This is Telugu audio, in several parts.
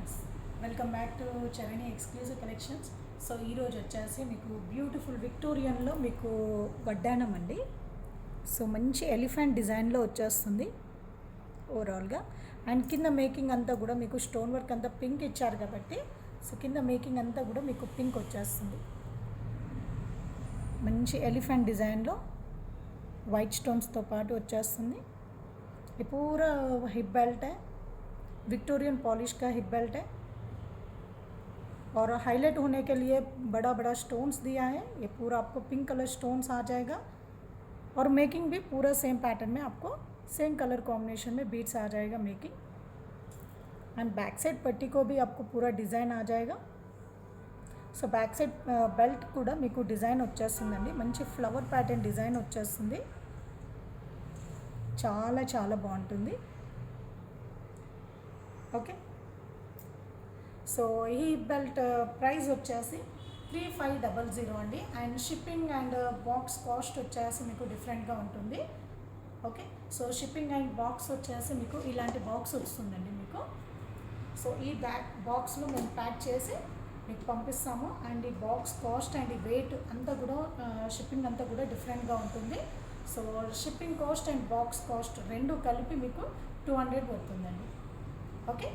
Friends, welcome back to Charani exclusive collections. So ఈరోజు వచ్చేసి మీకు బ్యూటిఫుల్ విక్టోరియన్లో మీకు వడ్డానం అండి. సో మంచి ఎలిఫెంట్ డిజైన్లో వచ్చేస్తుంది ఓవరాల్గా. అండ్ కింద మేకింగ్ అంతా కూడా మీకు స్టోన్ వర్క్ అంతా పింక్ ఇచ్చారు కాబట్టి సో కింద మేకింగ్ అంతా కూడా మీకు పింక్ వచ్చేస్తుంది. మంచి ఎలిఫెంట్ డిజైన్లో వైట్ స్టోన్స్తో పాటు వచ్చేస్తుంది. ये पूरा हिप बेल्ट है, विक्टोरियन पॉलिश का हिप बेल्ट है और हाईलाइट होने के लिए बड़ा बड़ा स्टोन्स दिया है. ये पूरा आपको पिंक कलर स्टोन्स आ जाएगा और मेकिंग भी पूरा सेम पैटर्न में आपको सेम कलर कॉम्बिनेशन में बीट्स आ जाएगा मेकिंग. एंड बैक साइड पट्टी को भी आपको पूरा डिज़ाइन आ जाएगा. సో బ్యాక్ సైడ్ బెల్ట్ కూడా మీకు డిజైన్ వచ్చేస్తుందండి. మంచి ఫ్లవర్ ప్యాటర్న్ డిజైన్ వచ్చేస్తుంది. చాలా చాలా బాగుంటుంది. ఓకే, సో ఈ బెల్ట్ ప్రైస్ వచ్చేసి 3500 అండి. And shipping and box cost వచ్చేసి మీకు డిఫరెంట్గా ఉంటుంది. Okay, so shipping and box వచ్చేసి మీకు ఇలాంటి బాక్స్ వస్తుందండి మీకు. సో ఈ బాక్స్లో మేము ప్యాక్ చేసి మీకు పంపిస్తాము. అండ్ ఈ బాక్స్ కాస్ట్ అండ్ ఈ వెయిట్ అంతా కూడా షిప్పింగ్ అంతా కూడా డిఫరెంట్గా ఉంటుంది. So shipping cost and box cost రెండు కలిపి మీకు 200 పడుతుందండి. Okay,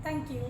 thank you.